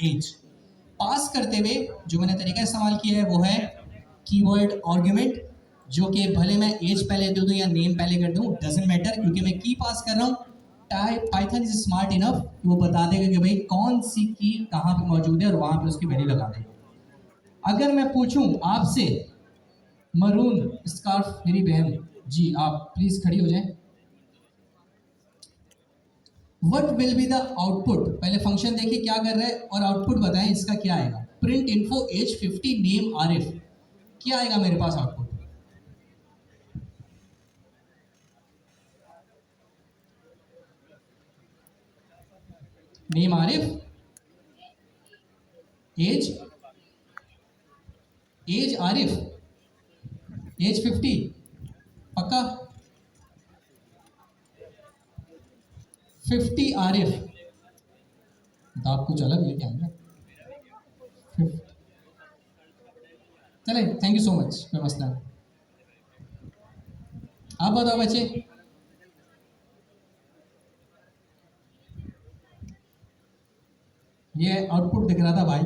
As. पास करते हुए जो मैंने तरीका इस्तेमाल किया है वो है कीवर्ड आर्गुमेंट, जो कि भले मैं एज पहले दे दूं या नेम पहले कर दूं, डजंट मैटर, क्योंकि मैं की पास कर रहा हूं। पाइथन इज स्मार्ट इनफ कि वो बता देगा कि भाई कौन सी की कहां पे मौजूद है और वहां पे उसकी वैल्यू लगा देगा। अगर मैं पूछूं आपसे, मरून स्कार्फ मेरी बहन जी, आप प्लीज खड़ी हो जाएं। What will be the output, पहले फंक्शन देखिए क्या कर रहा है और आउटपुट बताएं इसका क्या आएगा। Print info age 50 name Arif, क्या आएगा मेरे पास output? Name Arif, age age Arif, age 50 पक्का, 50 आरिफ, तो आप कुछ अलग लेके आएंगे। चले, थैंक यू सो मच, कोई मसला नहीं। आप बताओ बच्चे, ये आउटपुट दिख रहा था भाई।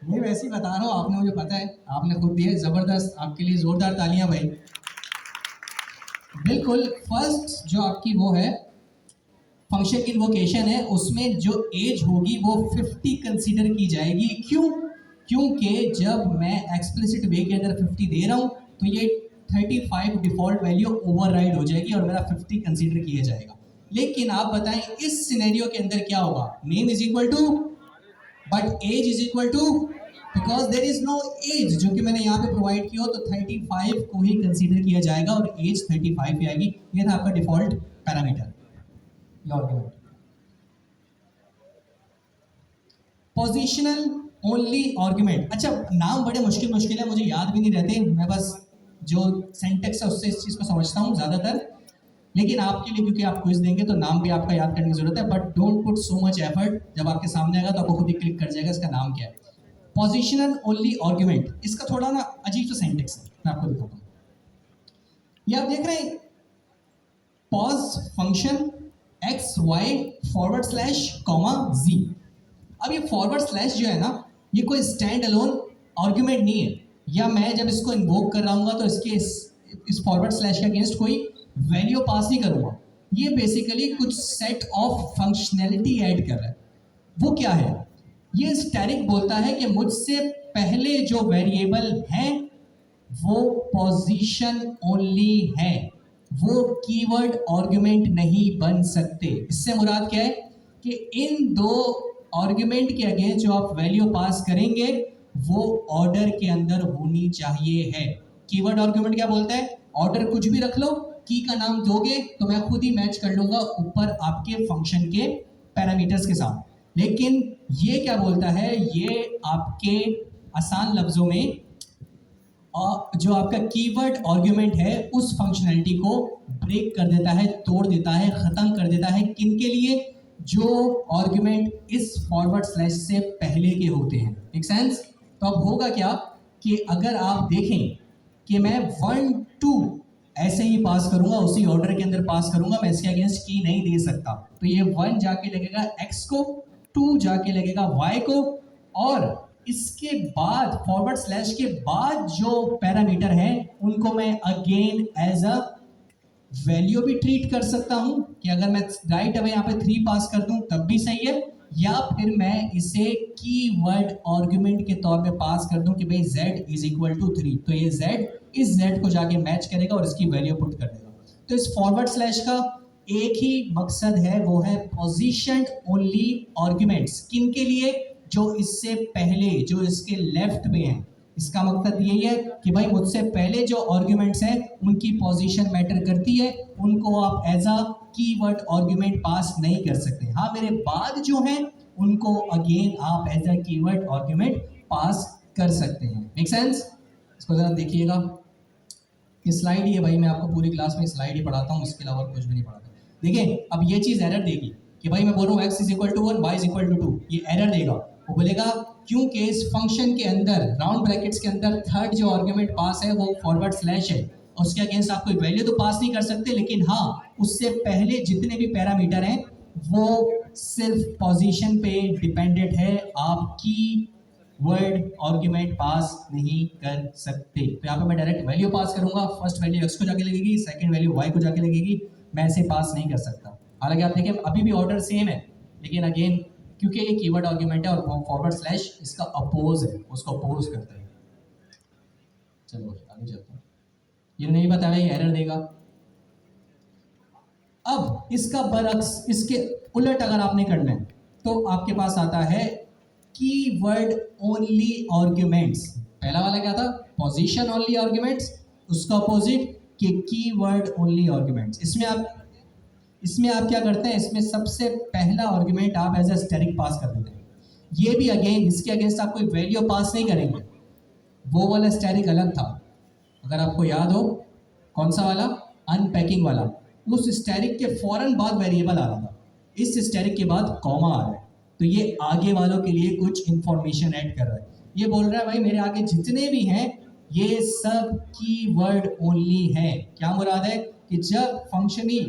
मैं वैसे ही बता रहा हूँ, आपने मुझे पता है, आपने खुद दिया, जबरदस्त, आपके लिए जोरदार तालियां भाई। बिल्कुल, फर्स्ट जो आपकी वो है फंक्शन की इन्वोकेशन है, उसमें जो एज होगी वो 50 कंसीडर की जाएगी। क्यों? क्योंकि जब मैं एक्सप्लिसिट वे के अंदर 50 दे रहा हूं तो ये 35 डिफॉल्ट वैल्यू ओवरराइड हो जाएगी और मेरा 50 कंसीडर किया जाएगा। लेकिन आप बताएं इस सिनेरियो के अंदर क्या होगा? Name is equal to but age is equal to, because there is no age जो कि मैंने यहाँ पे प्रोवाइड किया हो, तो 35 को ही कंसीडर किया जाएगा और एज 35 ही आएगी। ये था आपका default parameter. Positional only argument, अच्छा नाम बड़े मुश्किल मुश्किल है, मुझे याद भी नहीं रहते, मैं बस जो सेंटेक्स है उससे इस चीज़ को समझता हूँ ज़्यादातर। लेकिन आपके लिए क्योंकि आप क्विज देंगे तो नाम भी आपका याद करने की जरूरत है, but don't put so much effort, जब आपके सामने आएगा तो आपको खुद ही क्लिक कर जाएगा इसका नाम क्या है। पोजिशनल ओनली आर्गुमेंट, इसका थोड़ा ना अजीब सा सेंटेक्स है, मैं आपको दिखाता हूँ। ये आप देख रहे हैं, pause function X Y forward slash comma जी। अब ये फॉरवर्ड स्लैश जो है ना, ये कोई स्टैंड अलोन आर्गुमेंट नहीं है, या मैं जब इसको इन्वोक कर रहा हूँ तो इसके इस फॉरवर्ड स्लैश के अगेंस्ट कोई वैल्यू पास नहीं करूंगा। ये बेसिकली कुछ सेट ऑफ फंक्शनैलिटी ऐड कर रहा है। वो क्या है? ये स्टैटिक बोलता है कि मुझसे पहले जो वेरिएबल हैं वो पोजीशन ओनली है, वो कीवर्ड आर्गुमेंट नहीं बन सकते। इससे मुराद क्या है कि इन दो आर्गुमेंट के अगेंस्ट जो आप वैल्यू पास करेंगे वो ऑर्डर के अंदर होनी चाहिए है। कीवर्ड आर्गुमेंट क्या बोलता है? ऑर्डर कुछ भी रख लो, की का नाम दोगे तो मैं खुद ही मैच कर लूंगा ऊपर आपके फंक्शन के पैरामीटर्स के साथ। लेकिन ये क्या बोलता है? ये आपके आसान लफ्जों में जो आपका कीवर्ड आर्गुमेंट है उस फंक्शनैलिटी को ब्रेक कर देता है, तोड़ देता है, खत्म कर देता है। किन के लिए? जो आर्गुमेंट इस फॉरवर्ड स्लैश से पहले के होते हैं। Make sense? तो अब होगा क्या कि अगर आप देखें कि मैं 1 2 ऐसे ही पास करूंगा, उसी ऑर्डर के अंदर पास करूंगा, मैं इसके अगेंस्ट की नहीं दे सकता, तो ये 1 जाके लगेगा x को, 2 जाके लगेगा y को, और इसके बाद फॉरवर्ड स्लैश के बाद जो पैरामीटर है उनको मैं अगेन एज अ वैल्यू भी ट्रीट कर सकता हूं कि अगर मैं राइट अवे यहाँ पे 3 पास कर दूं तब भी सही है, या फिर मैं इसे कीवर्ड आर्गुमेंट के तौर पे पास कर दूं कि भाई z इज इक्वल टू 3, तो ये z इस z को जाके मैच करेगा और इसकी वैल्यू पुट कर देगा। तो इस फॉरवर्ड स्लैश का एक ही मकसद है, वो है पोजीशन ओनली आर्गुमेंट्स। किन के लिए? जो इससे पहले, जो इसके लेफ्ट में है। इसका मकसद यही है कि भाई मुझसे पहले जो आर्गुमेंट्स हैं उनकी पोजीशन मैटर करती है, उनको आप एज अ कीवर्ड आर्गुमेंट पास नहीं कर सकते। हाँ, मेरे बाद जो हैं उनको अगेन आप एज अ कीवर्ड आर्गुमेंट पास कर सकते हैं। Make sense? इसको जरा देखिएगा, ये स्लाइड ही है भाई, मैं आपको पूरी क्लास में स्लाइड ही पढ़ाता हूँ, इसके अलावा कुछ भी नहीं पढ़ाता। देखिए अब ये चीज एरर देगी कि भाई मैं बोल रहा हूँ x is equal to 1, y is equal to 2, ये एरर देगा। वो बोलेगा क्योंकि इस फंक्शन के अंदर राउंड ब्रैकेट्स के अंदर थर्ड जो आर्गुमेंट पास है वो फॉरवर्ड स्लैश है, उसके अगेंस्ट आप कोई वैल्यू तो पास नहीं कर सकते, लेकिन हाँ उससे पहले जितने भी पैरामीटर हैं वो सिर्फ पोजीशन पे डिपेंडेंट है, आपकी वर्ड आर्ग्यूमेंट पास नहीं कर सकते। तो यहाँ पे मैं डायरेक्ट वैल्यू पास करूंगा, फर्स्ट वैल्यू एक्स को जाके लगेगी, सेकंड वैल्यू वाई को जाके लगेगी, मैं ऐसे पास नहीं कर सकता। हालांकि आप देखें अभी भी ऑर्डर सेम है, लेकिन अगेन क्योंकि ये कीवर्ड आर्ग्यूमेंट है और फॉरवर्ड स्लैश इसका अपोज है, उसको अपोज करते हैं। चलो आगे चलते हैं। ये नहीं बताया, ये एरर देगा। अब इसका बरअक्स, इसके उलट अगर आपने करना है तो आपके पास आता है कीवर्ड ओनली आर्ग्यूमेंट्स। पहला वाला क्या था? पोजीशन ओनली आर्ग्यूमेंट्स, उसका अपोजिट कि कीवर्ड ओनली आर्ग्यूमेंट्स। इसमें आप क्या करते हैं, इसमें सबसे पहला आर्ग्यूमेंट आप एज ए स्टैटिक पास कर देते हैं। ये भी अगेन इसके अगेंस्ट आप कोई वैल्यू पास नहीं करेंगे, वो वाला स्टैटिक अलग था। अगर आपको याद हो कौन सा वाला, अनपैकिंग वाला, उस स्टैटिक के फौरन बाद वेरिएबल आ रहा था, इस स्टैटिक के बाद कॉमा आ रहा है, तो ये आगे वालों के लिए कुछ इंफॉर्मेशन ऐड कर रहा है। ये बोल रहा है भाई मेरे आगे जितने भी हैं ये सब कीवर्ड ओनली है। क्या मुराद है कि जब फंक्शनी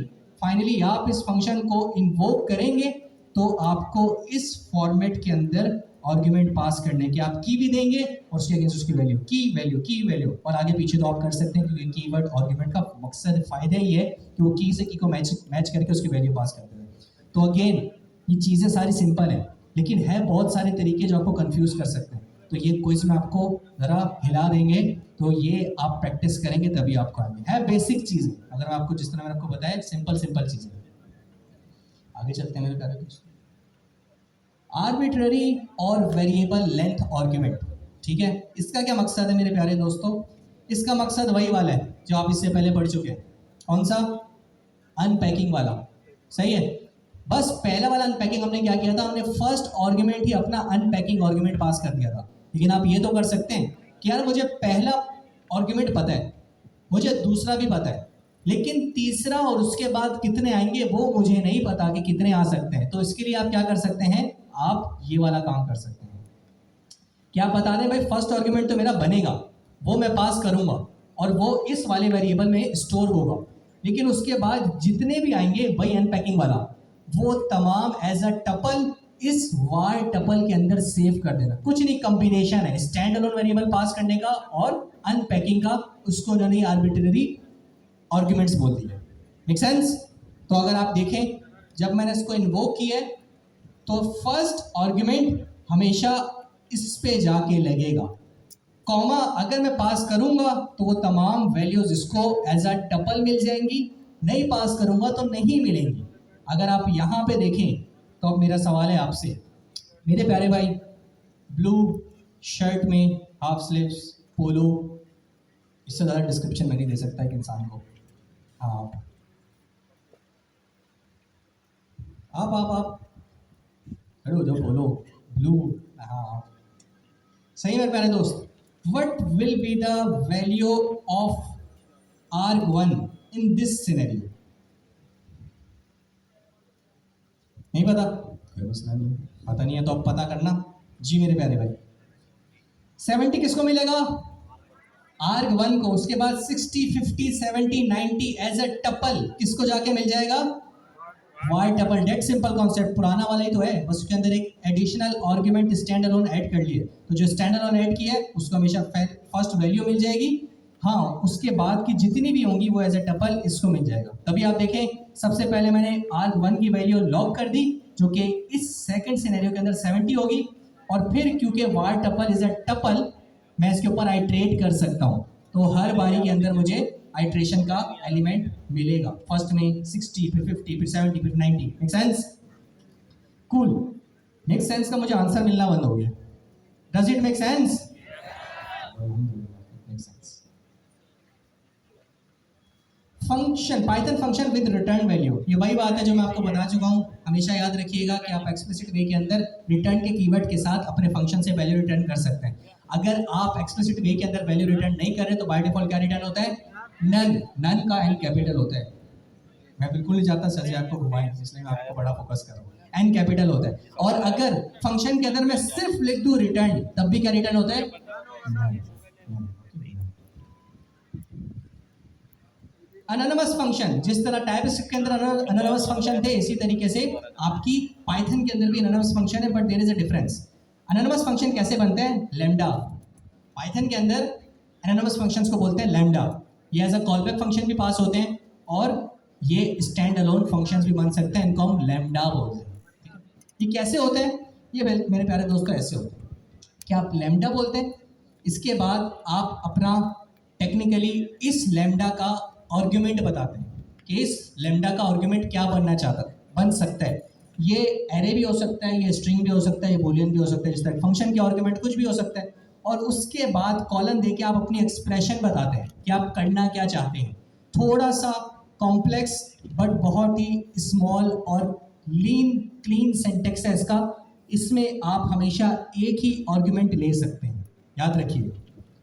फाइनली आप इस फंक्शन को इन्वोक करेंगे तो आपको इस फॉर्मेट के अंदर आर्ग्यूमेंट पास करने के, आप की भी देंगे और उसके अगेंस्ट उसकी वैल्यू, की वैल्यू और आगे पीछे तो आप कर सकते हैं, क्योंकि कीवर्ड आर्ग्यूमेंट का मकसद फायदा ही है कि वो की से की को मैच करके उसकी वैल्यू पास करते हैं। तो अगेन ये चीज़ें सारी सिंपल है, लेकिन है बहुत सारे तरीके जो आपको कंफ्यूज कर सकते हैं। तो ये क्विज में आपको ज़रा हिला देंगे, तो ये आप प्रैक्टिस करेंगे तभी आपको आएंगे। है बेसिक चीज़ें, अगर मैं आपको जिस तरह मैंने आपको बताया सिंपल चीज़ें। आगे चलते हैं मेरे प्यारे दोस्त। आर्बिट्ररी और वेरिएबल लेंथ आर्ग्यूमेंट, ठीक है, इसका क्या मकसद है मेरे प्यारे दोस्तों? इसका मकसद वही वाला है जो आप इससे पहले पढ़ चुके हैं। कौन सा? अनपैकिंग वाला, सही है। बस पहला वाला अनपैकिंग हमने क्या किया था, हमने फर्स्ट आर्ग्यूमेंट ही अपना अनपैकिंग आर्ग्यूमेंट पास कर दिया था। लेकिन आप ये तो कर सकते हैं कि यार मुझे पहला आर्ग्यूमेंट पता है, मुझे दूसरा भी पता है, लेकिन तीसरा और उसके बाद कितने आएंगे वो मुझे नहीं पता कि कितने आ सकते हैं। तो इसके लिए आप क्या कर सकते हैं, आप ये वाला काम कर सकते हैं। क्या बता दें भाई, फर्स्ट आर्ग्यूमेंट तो मेरा बनेगा, वो मैं पास करूंगा और वो इस वाले वेरिएबल में स्टोर होगा, लेकिन उसके बाद जितने भी आएंगे वही अनपैकिंग वाला, वो तमाम एज अ टपल इस वार टपल के अंदर सेव कर देना। कुछ नहीं, कॉम्बिनेशन है स्टैंड अलोन वेरिएबल पास करने का और अनपैकिंग का, उसको उन्होंने आर्बिट्ररी आर्ग्यूमेंट्स बोल दिया। Make sense? तो अगर आप देखें जब मैंने इसको इन्वोक किया तो फर्स्ट आर्ग्यूमेंट हमेशा इस पे जाके लगेगा, कॉमा अगर मैं पास करूंगा तो वो तमाम वैल्यूज इसको एज अ टपल मिल जाएंगी, नहीं पास करूंगा तो नहीं मिलेंगी। अगर आप यहाँ पे देखें तो अब मेरा सवाल है आपसे मेरे प्यारे भाई, ब्लू शर्ट में हाफ स्लीव्स पोलो, इससे ज़्यादा डिस्क्रिप्शन मैं नहीं दे सकता एक इंसान को। हाँ आप खड़े हो जाओ, पोलो ब्लू, हाँ सही मेरे प्यारे दोस्त। What will be the value of arg1 in this scenario? नहीं पता? कोई मसला नहीं, पता नहीं है तो अब पता करना जी मेरे प्यारे भाई। 70 किसको मिलेगा? arg1 को। उसके बाद 60, 50, 70, 90 एज अ टपल किसको जाके मिल जाएगा? Y tuple. That simple concept, पुराना वाला ही तो है, बस उसके अंदर एक additional argument stand alone add कर लिए। तो जो स्टैंड अलोन ऐड किया है उसको हमेशा फर्स्ट वैल्यू मिल जाएगी, हाँ उसके बाद की जितनी भी होंगी वो एज ए टपल इसको मिल जाएगा। तभी आप देखें सबसे पहले मैंने arg1 की वैल्यू लॉक कर दी जो कि इस सेकंड सिनेरियो के अंदर 70 होगी, और फिर क्योंकि वार टपल इज अ टपल मैं इसके ऊपर आइट्रेट कर सकता हूँ, तो हर बारी के अंदर मुझे आइट्रेशन का एलिमेंट मिलेगा। फर्स्ट में 60, फिर 50, फिर 70, फिर 90। Make sense? Cool. Make sense का मुझे आंसर मिलना बंद हो गया। Does it make sense? Function, Python function with return value, ये वही बात है जो मैं आपको बता चुका हूँ। हमेशा याद रखिएगा कि आप एक्सप्लिसिट वे के अंदर रिटर्न के कीवर्ड के साथ अपने फंक्शन से वैल्यू रिटर्न कर सकते हैं। अगर आप एक्सप्लिसिट वे के अंदर वैल्यू रिटर्न नहीं कर रहे तो बाय डिफॉल्ट क्या रिटर्न होता है? नन। नन का एन कैपिटल होता है। मैं बिल्कुल नहीं चाहता सर जी आपको घुमाएं, इसलिए मैं आपको बड़ा फोकस कर रहा हूँ। एन कैपिटल होता है। और अगर फंक्शन के अंदर मैं सिर्फ लिख दूं रिटर्न, तब भी क्या रिटर्न होता है? नन। अनोनिमस फंक्शन, जिस तरह टाइपस्क्रिप्ट के अंदर अनोनिमस फंक्शन थे, इसी तरीके से आपकी पाइथन के अंदर भी अनोनिमस फंक्शन है, but there is a difference. Anonymous function कैसे बनते हैं? लैम्डा। पाइथन के अंदर एनोनिमस फंक्शंस को बोलते हैं लैम्डा। ये एज अ कॉलबैक फंक्शन भी पास होते हैं और ये स्टैंड अलोन फंक्शंस भी बन सकते हैं, इनको हम लैम्डा बोलते हैं। ठीक है? ये कैसे होते हैं? ये मेरे प्यारे दोस्तों ऐसे होते हैं कि आप लैम्डा बोलते हैं, इसके बाद आप अपना टेक्निकली इस लैम्डा का आर्गुमेंट बताते हैं कि इस लैम्डा का आर्गुमेंट क्या बनना चाहता है, बन सकता है। ये एरे भी हो सकता है, ये स्ट्रिंग भी हो सकता है, ये बूलियन भी हो सकता है, जिस तरह फंक्शन के आर्गुमेंट कुछ भी हो सकता है। और उसके बाद कॉलन देके आप अपनी एक्सप्रेशन बताते हैं कि आप करना क्या चाहते हैं। थोड़ा सा कॉम्प्लेक्स बट बहुत ही स्मॉल और लीन क्लीन सिंटेक्स है इसका। इसमें आप हमेशा एक ही आर्गुमेंट ले सकते हैं, याद रखिए।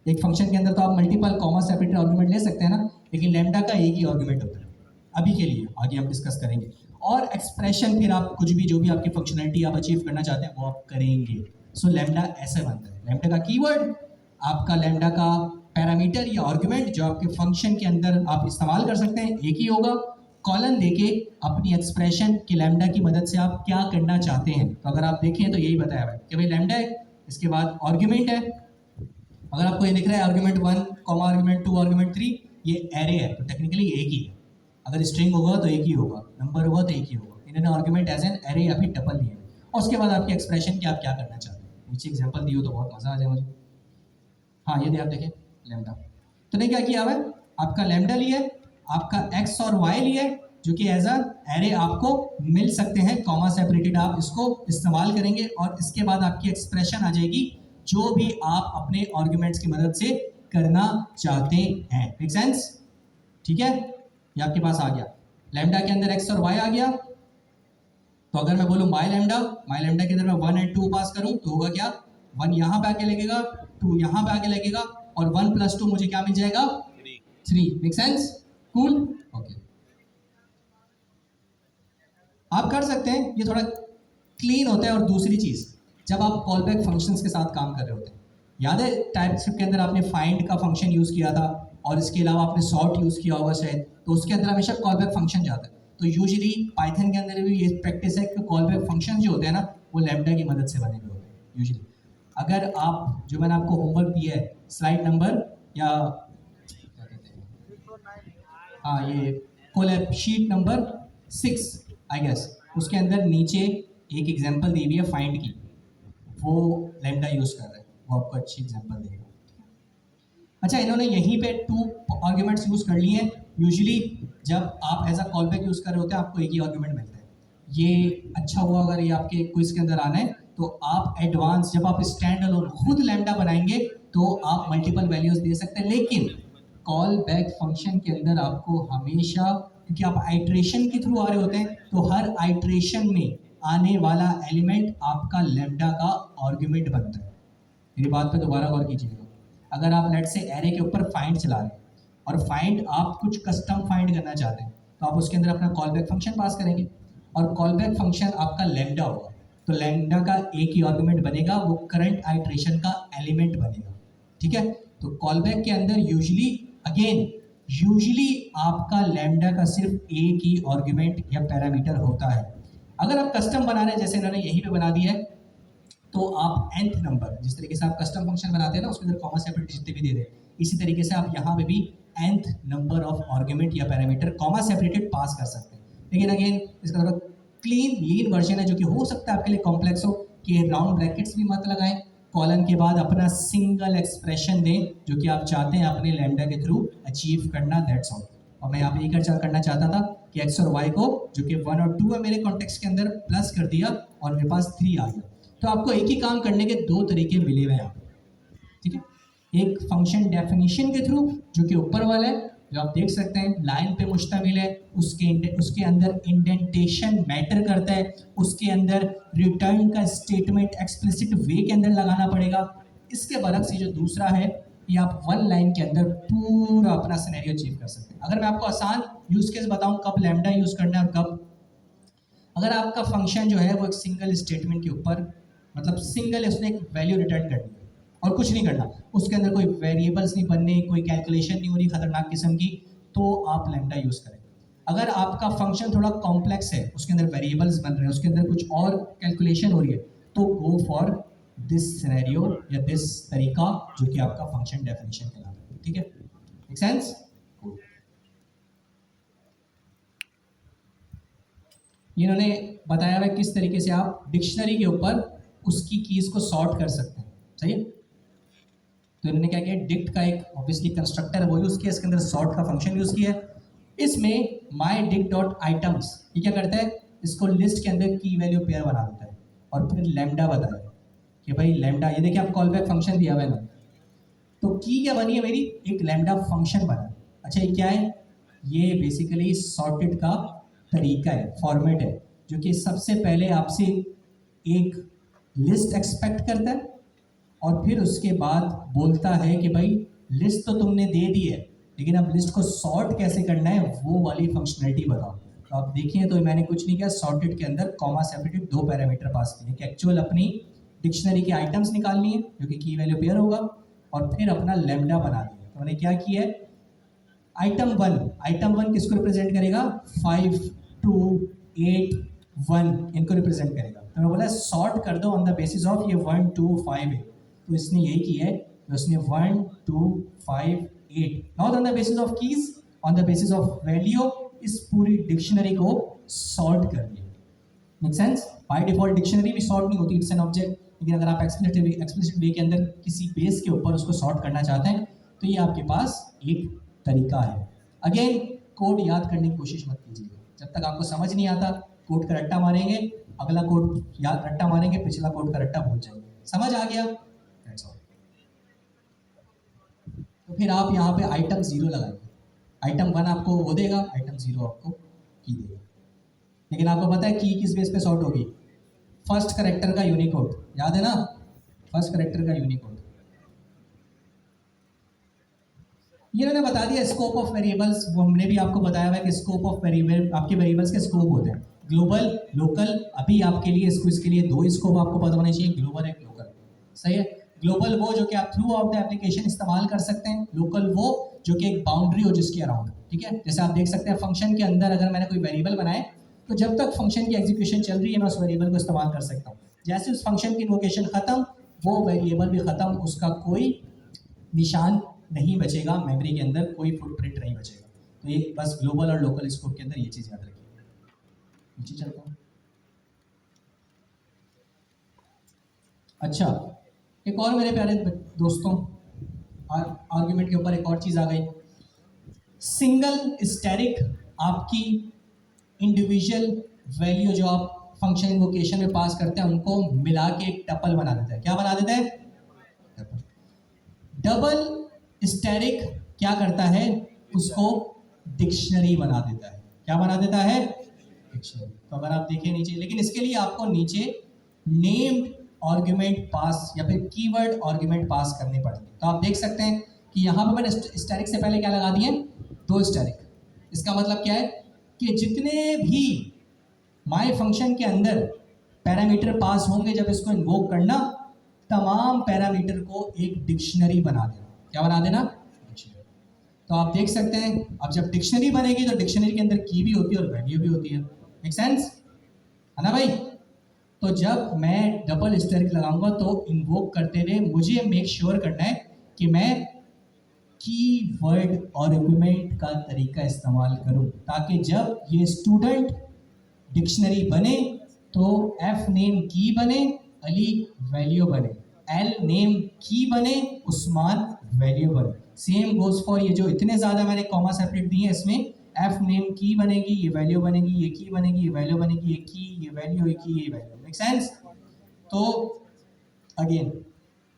एक फंक्शन के अंदर तो आप मल्टीपल कॉमा सेपरेटेड आर्गुमेंट ले सकते हैं ना, लेकिन लैम्डा का एक ही आर्गुमेंट होता है अभी के लिए, आगे हम डिस्कस करेंगे। और एक्सप्रेशन फिर आप कुछ भी जो भी आपकी फंक्शनैलिटी आप अचीव करना चाहते हैं वो आप करेंगे। सो लैम्डा ऐसे बनता है। लैम्डा का कीवर्ड आपका लैम्डा का पैरामीटर या आर्गुमेंट जो आपके फंक्शन के अंदर आप इस्तेमाल कर सकते हैं एक ही होगा। कॉलन देके अपनी एक्सप्रेशन की लैम्डा की मदद से आप क्या करना चाहते हैं। तो अगर आप देखें तो यही बताया हुआ है कि भाई लैम्डा है, इसके बाद आर्गुमेंट है। अगर आपको ये दिख रहा है आर्गुमेंट 1, आर्गुमेंट 2, आर्गुमेंट 3, ये एरे है तो टेक्निकली एक ही है। अगर स्ट्रिंग होगा तो एक ही होगा, नंबर होगा तो एक ही होगा। इन्होंने आर्गुमेंट एज एन एरे या फिर टपल लिया है। और उसके बाद आपकी एक्सप्रेशन की आप क्या करना चाहते हैं। नीचे एग्जांपल दियो तो बहुत मजा आ जाए मुझे। हाँ ये आप देखें लैम्डा, तो नहीं क्या किया हुआ है, आपका लैम्डा लिया है, आपका एक्स और वाई लिया है जो कि एज अ एरे आपको मिल सकते हैं, कॉमा सेपरेटेड आप इसको इस्तेमाल करेंगे और इसके बाद आपकी एक्सप्रेशन आ जाएगी जो भी आप अपने आर्गुमेंट्स की मदद से करना चाहते हैं। Make sense? ठीक है, ये आपके पास आ गया। लैम्डा के अंदर एक्स और वाई आ गया, तो अगर मैं बोलूँ माई लैम्डा के अंदर मैं 1 एंड 2 पास करूँ तो होगा क्या, 1 यहाँ पे आके लगेगा, 2 यहाँ पे आके लगेगा और 1 + 2 मुझे क्या मिल जाएगा, 3। Make sense? Cool, okay. आप कर सकते हैं, ये थोड़ा क्लीन होता है। और दूसरी चीज़, जब आप कॉलबैक फंक्शंस के साथ काम कर रहे होते हैं, याद है टाइपस्क्रिप्ट के अंदर आपने फाइंड का फंक्शन यूज़ किया था और इसके अलावा आपने सॉर्ट यूज़ किया होगा शायद, तो उसके अंदर हमेशा कॉलबैक फंक्शन जाता है। तो यूजुअली पाइथन के अंदर भी ये प्रैक्टिस है कि कॉलबैक फंक्शन जो होते हैं ना वो लैम्डा की मदद से बने हुए होते हैं यूजुअली। अगर आप जो मैंने आपको होमवर्क दिया है स्लाइड नंबर या क्या कहते हैं, हाँ ये Colab sheet number 6 I guess, उसके अंदर नीचे एक एग्जांपल दी हुई है फाइंड की, वो लैम्डा यूज़ कर रहा है, वो आपको अच्छी एग्जांपल देगा। अच्छा, इन्होंने यहीं पे 2 आर्ग्यूमेंट्स यूज़ कर लिए हैं। यूजुअली जब आप एज अ कॉलबैक यूज़ कर रहे होते हैं आपको एक ही आर्ग्यूमेंट मिलता है। ये अच्छा हुआ अगर ये आपके क्विज के अंदर आना है, तो आप एडवांस जब आप स्टैंड अलोन खुद लैम्डा बनाएंगे तो आप मल्टीपल वैल्यूज दे सकते हैं। लेकिन कॉल बैक फंक्शन के अंदर आपको हमेशा, क्योंकि आप आइट्रेशन के थ्रू आ रहे होते हैं, तो हर आइट्रेशन में आने वाला एलिमेंट आपका लैम्डा का आर्ग्यूमेंट बनता है। मेरी बात पे दोबारा गौर कीजिएगा। अगर आप लेट से एरे के ऊपर फाइंड चला रहे हैं और फाइंड आप कुछ कस्टम फाइंड करना चाहते हैं, तो आप उसके अंदर अपना कॉल बैक फंक्शन पास करेंगे और कॉल बैक फंक्शन आपका लैम्डा होगा। तो लैम्डा का एक ही आर्गुमेंट बनेगा, वो करंट आइट्रेशन का एलिमेंट बनेगा। ठीक है, तो कॉल बैक के अंदर यूजुअली आपका लैम्डा का सिर्फ एक ही आर्गुमेंट या पैरामीटर होता है। अगर आप कस्टम बना रहे हैं, जैसे इन्होंने यहीं पे बना दिया है, तो आप nth नंबर, जिस तरीके से आप कस्टम फंक्शन बनाते हैं ना उसके अंदर कॉमा सेपरेट जितने भी दे दें, इसी तरीके से आप यहाँ पे भी nth नंबर ऑफ आर्गुमेंट या पैरामीटर कॉमा सेपरेटेड पास कर सकते हैं। लेकिन अगेन इसका थोड़ा क्लीन लीन वर्जन है, जो कि हो सकता है आपके लिए कॉम्प्लेक्स हो, कि राउंड ब्रैकेट्स भी मत लगाएं, कॉलन के बाद अपना सिंगल एक्सप्रेशन दें जो कि आप चाहते हैं अपने लैम्डा के थ्रू अचीव करना, दैट्स ऑल। और मैं यहाँ पे ये करना चाहता था कि एक्स और वाई को, जो कि 1 और 2 है मेरे कॉन्टेक्स्ट के अंदर, प्लस कर दिया और मेरे पास 3 आ गया। तो आपको एक ही काम करने के 2 तरीके मिले हुए हैं। ठीक है, एक फंक्शन डेफिनेशन के थ्रू जो कि ऊपर वाला है, जो आप देख सकते हैं लाइन पे मुश्तमिल है, उसके अंदर इंडेंटेशन मैटर करता है, उसके अंदर रिटर्न का स्टेटमेंट एक्सप्लिसिट वे के अंदर लगाना पड़ेगा। इसके बरक्स ये जो दूसरा है, ये आप 1 लाइन के अंदर पूरा अपना सिनेरियो अचीव कर सकते हैं। अगर मैं आपको आसान यूज केस बताऊं कब लैम्डा यूज करना है और कब, अगर आपका फंक्शन जो है वो एक सिंगल स्टेटमेंट के ऊपर, मतलब सिंगल उसने एक वैल्यू रिटर्न करनी है और कुछ नहीं करना, उसके अंदर कोई वेरिएबल्स नहीं बनने, कोई कैलकुलेशन नहीं हो रही खतरनाक किस्म की, तो आप लैम्डा यूज करें। अगर आपका फंक्शन थोड़ा कॉम्प्लेक्स है, उसके अंदर वेरिएबल्स बन रहे हैं, उसके अंदर कुछ और कैलकुलेशन हो रही है, तो गो फॉर दिस सिनेरियो या दिस तरीका जो कि आपका फंक्शन डेफिनेशन कहलाता है। ठीक है, मेक सेंस? इन्होंने बताया हुआ किस तरीके से आप डिक्शनरी के ऊपर उसकी कीज को सॉर्ट कर सकते हैं। सही है? तो इन्होंने क्या किया, डिक्ट का एक ऑब्वियसली कंस्ट्रक्टर है वो यूज किया, इसके अंदर सॉर्ट का फंक्शन यूज किया है। इसमें माई डिक्ट डॉट आइटम्स ये क्या करता है, इसको लिस्ट के अंदर की वैल्यू पेयर बना देता है और फिर लैम्डा बताया कि भाई लैम्डा, ये देखिए आप कॉल बैक फंक्शन दिया हुआ है ना, तो की क्या बनी है मेरी, एक लैम्डा फंक्शन बना। अच्छा ये क्या है, ये बेसिकली सॉर्टेड का तरीका है, फॉर्मेट है, जो कि सबसे पहले आपसे एक लिस्ट एक्सपेक्ट करता है और फिर उसके बाद बोलता है कि भाई लिस्ट तो तुमने दे दी है, लेकिन अब लिस्ट को सॉर्ट कैसे करना है वो वाली फंक्शनलिटी बताओ। तो आप देखिए, तो मैंने कुछ नहीं किया, सॉर्टेड के अंदर कॉमा सेपरेटेड दो पैरामीटर पास किए कि एक्चुअल अपनी डिक्शनरी के आइटम्स निकालनी है जो कि की वैल्यू पेयर होगा, और फिर अपना लैम्डा बना दिया। तो मैंने क्या किया है, आइटम वन किसको रिप्रेजेंट करेगा, 5 2 8 1 इनको रिप्रेजेंट करेगा। तो मैं बोला सॉर्ट कर दो ऑन द बेसिस ऑफ ये 1 2 5 है, तो इसने यही किया है, तो उसने 1 2 5 8 not on the basis of keys, on the basis of value इस पूरी डिक्शनरी को सॉर्ट कर दिया। Make sense? By default dictionary भी सॉर्ट नहीं होती, इट्स एन ऑब्जेक्ट, लेकिन अगर आप एक्सप्लिसिट वे के अंदर किसी बेस के ऊपर उसको सॉर्ट करना चाहते हैं तो ये आपके पास एक तरीका है। अगेन कोड याद करने की कोशिश मत कीजिए, जब तक आपको समझ नहीं आता कोड का रट्टा मारेंगे, अगला कोड याद रट्टा मारेंगे, पिछला कोड का रट्टा भूल जाएंगे। समझ आ गया? That's all. तो फिर आप यहाँ पे आइटम 0 लगाएंगे, आइटम 1 आपको वो देगा, आइटम 0 आपको की देगा। लेकिन आपको पता है की किस बेस पे सॉर्ट होगी, फर्स्ट करेक्टर का यूनिकोड, याद है ना, फर्स्ट करेक्टर का यूनिकोड। ये मैंने बता दिया स्कोप ऑफ वेरिएबल्स, वो हमने भी आपको बताया हुआ है कि स्कोप ऑफ वेरिएबल, आपके वेरिएबल्स के स्कोप होते हैं ग्लोबल लोकल। अभी आपके लिए इसके लिए दो स्कोप आपको पता होने चाहिए, ग्लोबल एक लोकल। सही है? ग्लोबल वो जो कि आप थ्रू आउट द एप्लीकेशन इस्तेमाल कर सकते हैं, लोकल वो जो कि एक बाउंड्री हो जिसके अराउंड। ठीक है, जैसे आप देख सकते हैं फंक्शन के अंदर अगर मैंने कोई वेरिएबल बनाए तो जब तक फंक्शन की एग्जीक्यूशन चल रही है मैं उस वेरिएबल को इस्तेमाल कर सकता हूँ। जैसे उस फंक्शन की इन्वोकेशन खत्म, वो वेरिएबल भी खत्म, उसका कोई निशान नहीं बचेगा, मेमोरी के अंदर कोई फुटप्रिंट नहीं बचेगा। तो ये बस ग्लोबल और लोकल स्कोप के अंदर ये चीज याद रखिए। नीचे चलता हूँ। अच्छा, एक और मेरे प्यारे दोस्तों, आर्ग्यूमेंट के ऊपर एक और चीज आ गई, सिंगल स्टैटिक आपकी इंडिविजुअल वैल्यू जो आप फंक्शन इन्वोकेशन में पास करते हैं उनको मिला के एक टपल बना देता है। क्या बना देता है? टपल। डबल स्टैटिक क्या करता है, उसको डिक्शनरी बना देता है। क्या बना देता है? डिक्शनरी। तो अगर आप देखें नीचे, लेकिन इसके लिए आपको नीचे नेम्ड आर्ग्यूमेंट पास या फिर कीवर्ड आर्ग्यूमेंट पास करने पड़ेंगे। तो आप देख सकते हैं कि यहाँ पर मैंने स्टैटिक से पहले क्या लगा दिए, दो स्टैटिक। इसका मतलब क्या है कि जितने भी माय फंक्शन के अंदर पैरामीटर पास होंगे जब इसको इन्वोक करना, तमाम पैरामीटर को एक डिक्शनरी बना देना। क्या बना देना? डिक्शनरी। तो आप देख सकते हैं अब जब डिक्शनरी बनेगी तो डिक्शनरी के अंदर की भी होती है और वैल्यू भी होती है। मेक सेंस है ना भाई? तो जब मैं डबल स्टैटिक लगाऊंगा तो इन्वोक करते हुए मुझे मेक श्योर करना है कि मैं कीवर्ड आर्गुमेंट का तरीका इस्तेमाल करूं, ताकि जब ये स्टूडेंट डिक्शनरी बने तो एफ नेम की बने, अली वैल्यू बने, एल नेम की बने, उस्मान वैल्यू बने। सेम गोज फॉर ये जो इतने ज्यादा मैंने कॉमा सेपरेट दिए, इसमें एफ नेम की बनेगी, ये वैल्यू बनेगी, ये की बनेगी, ये वैल्यू बनेगी, ये की, ये वैल्यू, ये की, ये वैल्यू। Make sense? तो again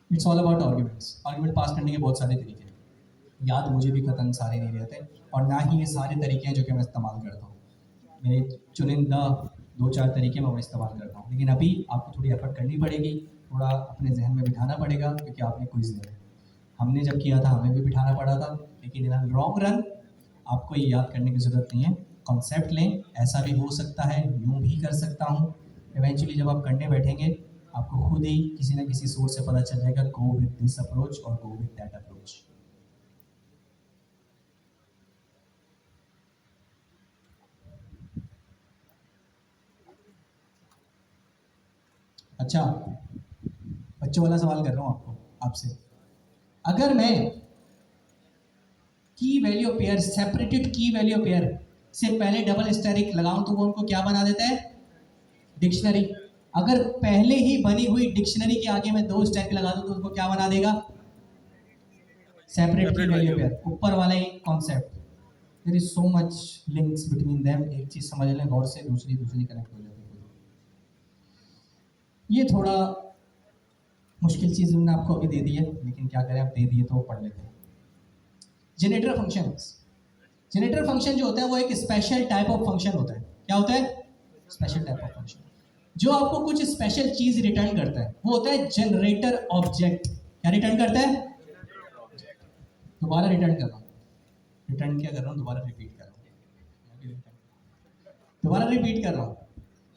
it's all about arguments. Argument pass करने के बहुत सारे तरीके हैं, याद मुझे भी कतन सारे नहीं रहते, और ना ही ये सारे तरीके हैं जो कि मैं इस्तेमाल करता हूँ। मेरे चुनिंदा 2-4 तरीके मैं इस्तेमाल करता हूँ, लेकिन अभी आपको थोड़ी एफर्ट करनी पड़ेगी, थोड़ा अपने जहन में बिठाना पड़ेगा, क्योंकि आपने क्विज लिया है। हमने जब किया था हमें भी बिठाना पड़ा था, लेकिन इन लॉन्ग रन आपको ये याद करने की ज़रूरत नहीं है। कॉन्सेप्ट लें, ऐसा भी हो सकता है, यूँ भी कर सकता हूँ। इवेंचुअली जब आप करने बैठेंगे आपको खुद ही किसी ना किसी सोर्स से पता चल जाएगा, गो विद दिस अप्रोच और गो विद दैट अप्रोच। अच्छा, बच्चों वाला सवाल कर रहा हूँ आपसे। अगर मैं की वैल्यू पेयर, सेपरेटेड की वैल्यू पेयर से पहले डबल स्टेरिक लगाऊं तो वो उनको क्या बना देता है? डिक्शनरी। अगर पहले ही बनी हुई डिक्शनरी के आगे मैं 2 स्टेरिक लगा दूं तो उसको क्या बना देगा? सेपरेट की वैल्यू पेयर। ऊपर वाला ही concept. There is so much links between them. एक चीज समझ लें गौर से, दूसरी कनेक्ट हो जाती है। ये थोड़ा मुश्किल चीज मैंने आपको अभी दे दी है, लेकिन क्या करें, आप दे दिए तो पढ़ लेते हैं। Generator functions. जनरेटर फंक्शन जो होता है वो एक स्पेशल टाइप ऑफ फंक्शन होता है। क्या होता है? स्पेशल टाइप ऑफ फंक्शन जो आपको कुछ स्पेशल चीज रिटर्न करता है, वो होता है जनरेटर ऑब्जेक्ट। क्या रिटर्न करता है? दोबारा रिटर्न कर रहा हूँ, रिटर्न क्या कर रहा हूँ, दोबारा रिपीट कर रहा हूँ।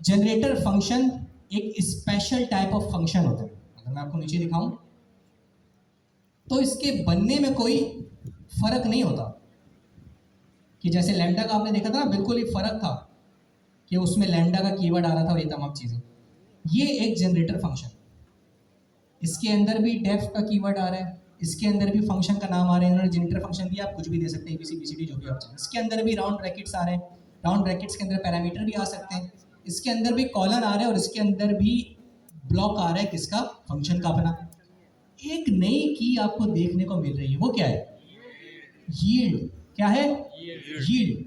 जनरेटर फंक्शन एक स्पेशल टाइप ऑफ फंक्शन होता है। अगर मैं आपको नीचे दिखाऊं तो इसके बनने में कोई फर्क नहीं होता कि जैसे लैम्डा का आपने देखा था ना, बिल्कुल ही फर्क था कि उसमें लैम्डा का कीवर्ड आ रहा था और ये तमाम चीजें। ये एक जनरेटर फंक्शन, इसके अंदर भी डेफ का कीवर्ड आ रहा है, इसके अंदर भी फंक्शन का नाम आ रहा है। इन्होंने जनरेटर फंक्शन दिया, आप कुछ भी दे सकते हैं, एबीसी बीसीडी जो भी आप चाहें। इसके अंदर भी राउंड ब्रैकेट्स आ रहे हैं, राउंड ब्रैकेट्स के अंदर पैरामीटर भी आ सकते हैं। इसके अंदर भी कॉलन आ रहा है और इसके अंदर भी ब्लॉक आ रहा है किसका? फंक्शन का अपना। एक नई की आपको देखने को मिल रही है, वो क्या है? यील्ड। क्या है? यील्ड।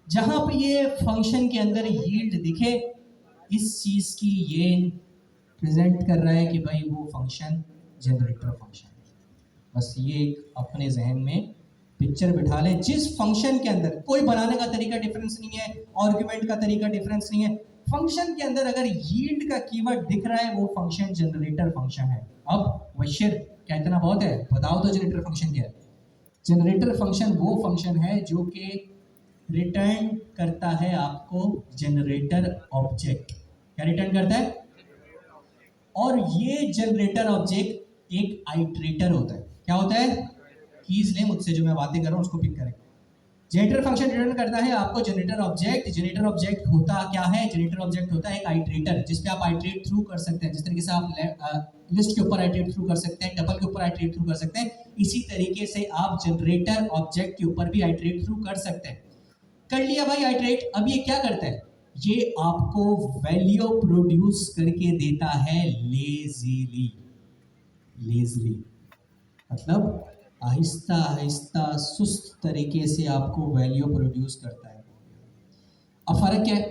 जहां पे ये फंक्शन के अंदर यील्ड दिखे, इस चीज की ये प्रेजेंट कर रहा है कि भाई वो फंक्शन जनरेटर फंक्शन है। बस ये अपने जहन में पिक्चर बिठा लें। जिस फंक्शन के अंदर कोई बनाने का तरीका डिफरेंस नहीं है, आर्गुमेंट का तरीका डिफरेंस नहीं है, फंक्शन के अंदर अगर यील्ड का कीवर्ड दिख रहा है वो फंक्शन जनरेटर फंक्शन है। अब वशिर क्या इतना बहुत है? बताओ तो जनरेटर फंक्शन क्या है? जनरेटर फंक्शन वो फंक्शन है जो कि रिटर्न करता है आपको जनरेटर ऑब्जेक्ट। क्या रिटर्न करता है? और ये जनरेटर ऑब्जेक्ट एक आइट्रेटर होता है। क्या होता है? कीज लें मुझसे, जो मैं बातें कर रहा हूं उसको पिक करें। जनरेटर फंक्शन रिटर्न करता है आपको जनरेटर ऑब्जेक्ट। जनरेटर ऑब्जेक्ट होता क्या है? जनरेटर ऑब्जेक्ट होता है एक आइट्रेटर, जिस पे आप आइट्रेट थ्रू कर सकते हैं। जिस तरीके से आप लिस्ट के ऊपर आइट्रेट थ्रू कर सकते हैं, टपल के ऊपर आइट्रेट थ्रू कर सकते हैं, इसी तरीके से आप जनरेटर ऑब्जेक्ट के ऊपर भी आइट्रेट थ्रू कर सकते हैं। कर लिया भाई आइट्रेट। अब ये क्या करता है? ये आपको वैल्यू प्रोड्यूस करके देता है लेजीली। लेजीली मतलब आहिस्ता आहिस्ता सुस्त तरीके से आपको वैल्यू प्रोड्यूस करता है। अब फर्क क्या है?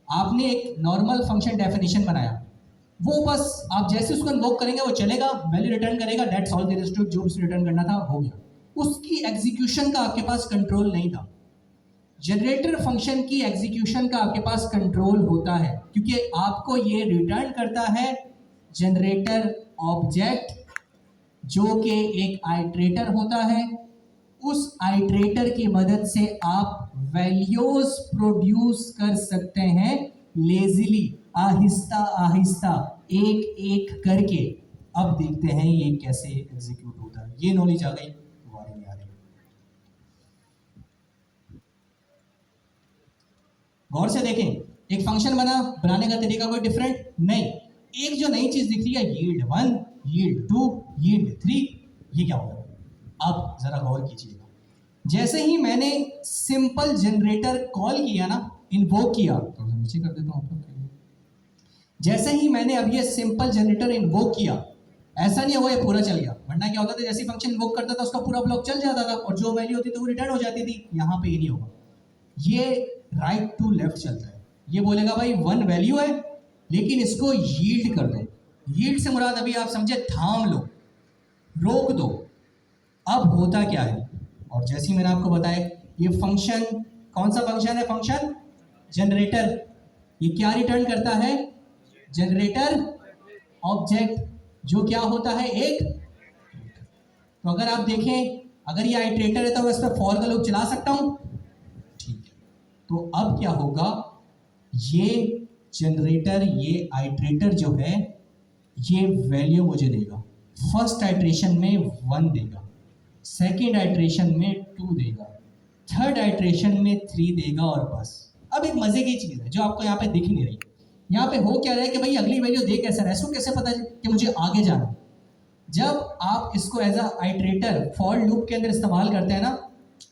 आपने एक नॉर्मल फंक्शन डेफिनेशन बनाया, वो बस आप जैसे उसको इन्वोक करेंगे वो चलेगा, वैल्यू रिटर्न करेगा, that's all there is to it. जो भी रिटर्न करना था हो गया। उसकी एग्जीक्यूशन का आपके पास कंट्रोल नहीं था। जनरेटर फंक्शन की एग्जीक्यूशन का आपके पास कंट्रोल होता है, क्योंकि आपको ये रिटर्न करता है जनरेटर ऑब्जेक्ट, जो कि एक आइट्रेटर होता है। उस आइट्रेटर की मदद से आप वैल्यूज प्रोड्यूस कर सकते हैं लेजिली, आहिस्ता आहिस्ता, एक एक करके। अब देखते हैं ये कैसे एग्जीक्यूट होता है। ये नॉलेज आ गई? दोबारा नहीं आ रही। गौर से देखें, एक फंक्शन बनाने का तरीका कोई डिफरेंट नहीं। एक जो नई चीज दिख रही है, यील्ड 1, यील्ड 2, यील्ड 3, ये क्या होगा? अब जरा गौर कीजिएगा। जैसे ही मैंने सिंपल जनरेटर कॉल किया ना, इन्वोक किया, तो नीचे कर देता हूं आप लोग के लिए। जैसे ही मैंने अब ये सिंपल जनरेटर इन्वोक किया, ऐसा नहीं हुआ ये पूरा चल गया। वरना क्या होता था, जैसे फंक्शन इन्वोक करता था उसका पूरा ब्लॉक चल जाता था और जो वैल्यू होती थी वो रिटर्न हो जाती थी। यहाँ पे ये नहीं होगा, ये राइट टू लेफ्ट चलता है। ये बोलेगा भाई 1 वैल्यू है, लेकिन इसको यील्ड कर दो। यील्ड से मुराद अभी आप समझे, थाम लो, रोक दो। अब होता क्या है? और जैसे ही मैंने आपको बताया, ये फंक्शन कौन सा फंक्शन है? Function generator. ये क्या रिटर्न करता है? जनरेटर ऑब्जेक्ट, जो क्या होता है? एक। तो अगर आप देखें, अगर ये आइट्रेटर है तो मैं इस पर फॉर का लूप चला सकता हूं। ठीक है, तो अब क्या होगा? ये जनरेटर, ये आइट्रेटर जो है, ये वैल्यू मुझे देगा। फर्स्ट आइट्रेशन में 1 देगा, सेकेंड आइट्रेशन में 2 देगा, थर्ड आइट्रेशन में 3 देगा, और बस। अब एक मजे की चीज है जो आपको यहाँ पे दिख नहीं रही। यहाँ पे हो क्या रहा है कि भाई अगली वैल्यू दे कैसे रहा है, इसको कैसे पता है कि मुझे आगे जाना है। जब आप इसको as a iterator for loop के अंदर इस्तेमाल करते हैं ना,